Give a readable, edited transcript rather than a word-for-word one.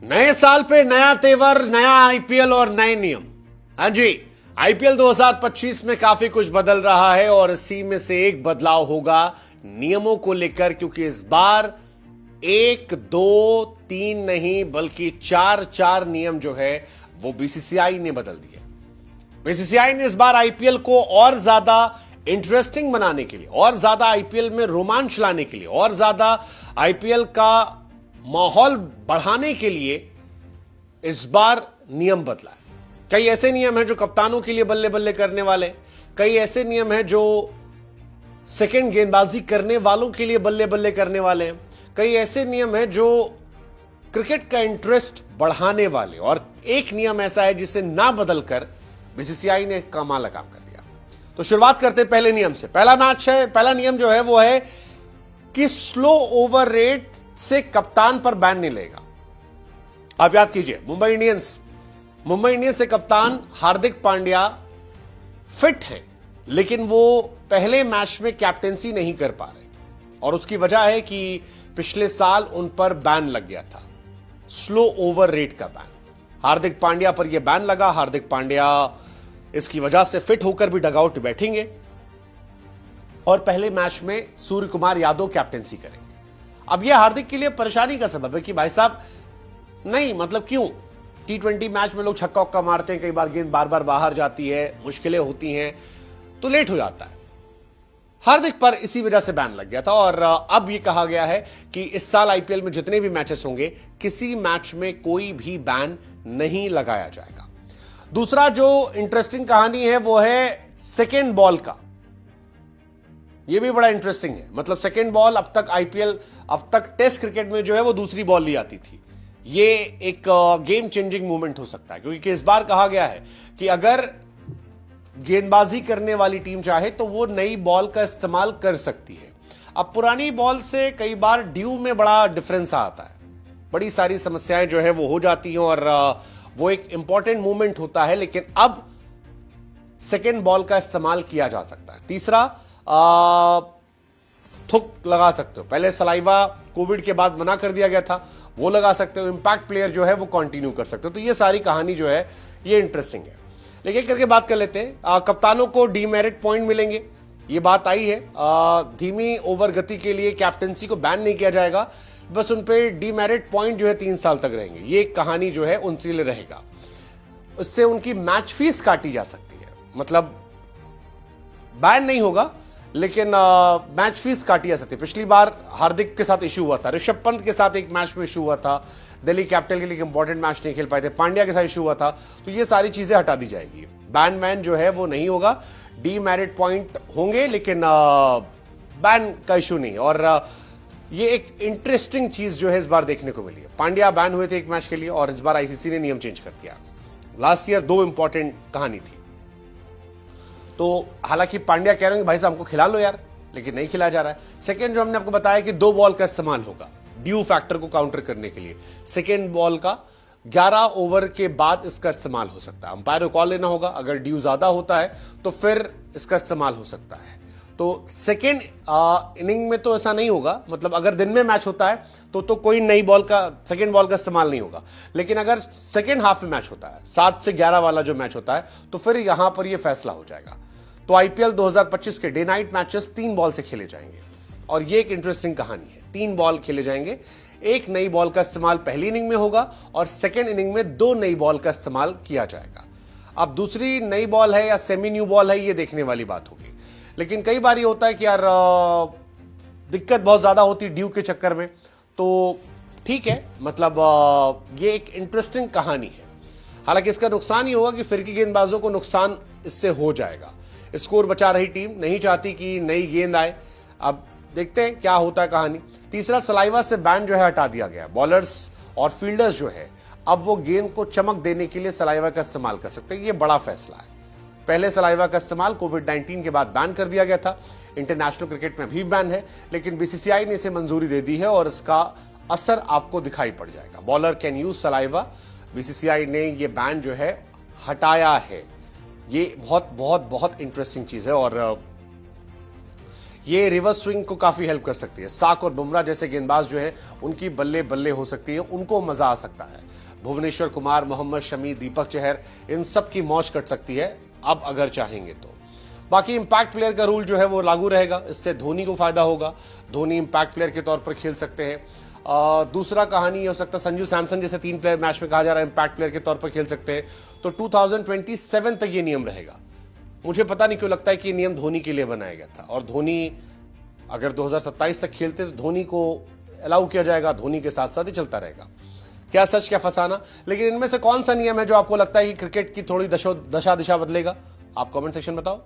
नए साल पे नया तेवर, नया आईपीएल और नए नियम। हाँ जी, आईपीएल 2025 में काफी कुछ बदल रहा है और इसी में से एक बदलाव होगा नियमों को लेकर, क्योंकि इस बार 1, 2, 3 नहीं बल्कि 4 नियम जो है वो बीसीसीआई ने बदल दिए। बीसीसीआई ने इस बार आईपीएल को और ज्यादा इंटरेस्टिंग बनाने के लिए, और ज्यादा आईपीएल में रोमांच लाने के लिए, और ज्यादा आईपीएल का माहौल बढ़ाने के लिए इस बार नियम बदला है। कई ऐसे नियम हैं जो कप्तानों के लिए बल्ले बल्ले करने वाले हैं, कई ऐसे नियम हैं जो सेकंड गेंदबाजी करने वालों के लिए बल्ले बल्ले करने वाले हैं, कई ऐसे नियम हैं जो क्रिकेट का इंटरेस्ट बढ़ाने वाले, और एक नियम ऐसा है जिसे ना बदलकर बीसीसीआई ने कमाल काम कर दिया। तो शुरुआत करते हैं पहले नियम से। पहला नियम जो है वो है कि स्लो ओवर रेट से कप्तान पर बैन नहीं लेगा। आप याद कीजिए, मुंबई इंडियंस से कप्तान हार्दिक पांड्या फिट है, लेकिन वो पहले मैच में कैप्टेंसी नहीं कर पा रहे, और उसकी वजह है कि पिछले साल उन पर बैन लग गया था, स्लो ओवर रेट का बैन। हार्दिक पांड्या पर यह बैन लगा। हार्दिक पांड्या इसकी वजह से फिट होकर भी डगआउट बैठेंगे और पहले मैच में सूर्य कुमार यादव कैप्टेंसी करेंगे। अब यह हार्दिक के लिए परेशानी का सबब है कि भाई साहब, नहीं मतलब क्यों, T20 मैच में लोग छक्का उक्का मारते हैं, कई बार गेंद बार बार बाहर जाती है, मुश्किलें होती हैं, तो लेट हो जाता है। हार्दिक पर इसी वजह से बैन लग गया था, और अब यह कहा गया है कि इस साल आईपीएल में जितने भी मैचेस होंगे, किसी मैच में कोई भी बैन नहीं लगाया जाएगा। दूसरा जो इंटरेस्टिंग कहानी है वो है सेकेंड बॉल का। यह भी बड़ा इंटरेस्टिंग है। मतलब सेकेंड बॉल अब तक टेस्ट क्रिकेट में जो है वो दूसरी बॉल ली आती थी। ये एक गेम चेंजिंग मूवमेंट हो सकता है, क्योंकि इस बार कहा गया है कि अगर गेंदबाजी करने वाली टीम चाहे तो वो नई बॉल का इस्तेमाल कर सकती है। अब पुरानी बॉल से कई बार ड्यू में बड़ा डिफरेंस आता है, बड़ी सारी समस्याएं जो है वो हो जाती हैं, और वो एक इंपॉर्टेंट मूवमेंट होता है, लेकिन अब सेकेंड बॉल का इस्तेमाल किया जा सकता है। तीसरा, थुक लगा सकते हो। पहले सलाइवा कोविड के बाद मना कर दिया गया था, वो लगा सकते हो। इंपैक्ट प्लेयर जो है वो कंटिन्यू कर सकते हो। तो ये सारी कहानी जो है ये इंटरेस्टिंग है। लेकिन करके बात कर लेते हैं, कप्तानों को डीमेरिट पॉइंट मिलेंगे, ये बात आई है। धीमी ओवर गति के लिए कैप्टेंसी को बैन नहीं किया जाएगा, बस उन पे डीमेरिट पॉइंट जो है 3 साल तक रहेंगे। ये कहानी जो है उनके लिए रहेगा। उससे उनकी मैच फीस काटी जा सकती है। मतलब बैन नहीं होगा, लेकिन मैच फीस काटी जा सकती है। पिछली बार हार्दिक के साथ इशू हुआ था, ऋषभ पंत के साथ एक मैच में इशू हुआ था, दिल्ली कैपिटल के लिए इंपॉर्टेंट मैच नहीं खेल पाए थे, पांड्या के साथ इशू हुआ था, तो ये सारी चीजें हटा दी जाएगी। बैन जो है वो नहीं होगा, डीमेरिट पॉइंट होंगे, लेकिन बैन का इशू नहीं। और ये एक इंटरेस्टिंग चीज जो है इस बार देखने को मिली है। पांड्या बैन हुए थे एक मैच के लिए, और इस बार आईसीसी ने नियम चेंज कर दिया। लास्ट ईयर 2 इंपॉर्टेंट कहानी थी। तो हालांकि पांड्या कह रहे हैं कि भाई साहब हमको खिला लो यार, लेकिन नहीं खिलाया जा रहा है। सेकेंड जो हमने आपको बताया कि 2 बॉल का इस्तेमाल होगा ड्यू फैक्टर को काउंटर करने के लिए। सेकेंड बॉल का 11 ओवर के बाद इसका इस्तेमाल हो सकता है। अंपायर को कॉल लेना होगा, अगर ड्यू ज्यादा होता है तो फिर इसका इस्तेमाल हो सकता है। तो सेकेंड इनिंग में तो ऐसा नहीं होगा, मतलब अगर दिन में मैच होता है तो कोई नई बॉल का, सेकेंड बॉल का इस्तेमाल नहीं होगा। लेकिन अगर सेकेंड हाफ में मैच होता है, 7 से 11 वाला जो मैच होता है, तो फिर यहां पर यह फैसला हो जाएगा। तो आईपीएल 2025 के डे नाइट मैचेस 3 बॉल से खेले जाएंगे, और ये एक इंटरेस्टिंग कहानी है। 3 बॉल खेले जाएंगे, एक नई बॉल का इस्तेमाल पहली इनिंग में होगा, और सेकेंड इनिंग में 2 नई बॉल का इस्तेमाल किया जाएगा। अब दूसरी नई बॉल है या सेमी न्यू बॉल है, ये देखने वाली बात होगी। लेकिन कई बार ये होता है कि यार दिक्कत बहुत ज्यादा होती है ड्यू के चक्कर में, तो ठीक है, मतलब ये एक इंटरेस्टिंग कहानी है। हालांकि इसका नुकसान ही होगा कि फिरकी गेंदबाजों को नुकसान इससे हो जाएगा। स्कोर बचा रही टीम नहीं चाहती कि नई गेंद आए। अब देखते हैं क्या होता है कहानी। तीसरा, सलाइवा से बैन जो है हटा दिया गया। बॉलर्स और फील्डर्स जो है अब वो गेंद को चमक देने के लिए सलाइवा का इस्तेमाल कर सकते हैं। ये बड़ा फैसला है। पहले सलाइवा का इस्तेमाल कोविड-19 के बाद बैन कर दिया गया था। इंटरनेशनल क्रिकेट में भी बैन है, लेकिन बीसीसीआई ने इसे मंजूरी दे दी है, और इसका असर आपको दिखाई पड़ जाएगा। Bowler can use saliva, BCCI ने ये बैन जो है हटाया है। ये बहुत बहुत बहुत इंटरेस्टिंग चीज है, और ये रिवर्स स्विंग को काफी हेल्प कर सकती है। स्टार्क और बुमराह जैसे गेंदबाज जो है उनकी बल्ले बल्ले हो सकती है, उनको मजा आ सकता है। भुवनेश्वर कुमार, मोहम्मद शमी, दीपक चहर, इन सब की मौज कट सकती है अब अगर चाहेंगे तो। बाकी इंपैक्ट प्लेयर का रूल जो है वो लागू रहेगा, इससे धोनी को फायदा होगा। धोनी इंपैक्ट प्लेयर के तौर पर खेल सकते हैं। दूसरा कहानी ये हो सकता है संजू सैमसन जैसे 3 प्लेयर मैच में कहा जा रहा है इंपैक्ट प्लेयर के तौर पर खेल सकते हैं, तो 2027 तक ये नियम रहेगा। मुझे पता नहीं क्यों लगता है कि ये नियम धोनी के लिए बनाया गया था, और धोनी अगर 2027 तक खेलते तो धोनी को अलाउ किया जाएगा, धोनी के साथ साथ ही चलता रहेगा। क्या सच क्या फसाना, लेकिन इनमें से कौन सा नियम है जो आपको लगता है कि क्रिकेट की थोड़ी दशा दिशा बदलेगा? आप कमेंट सेक्शन बताओ।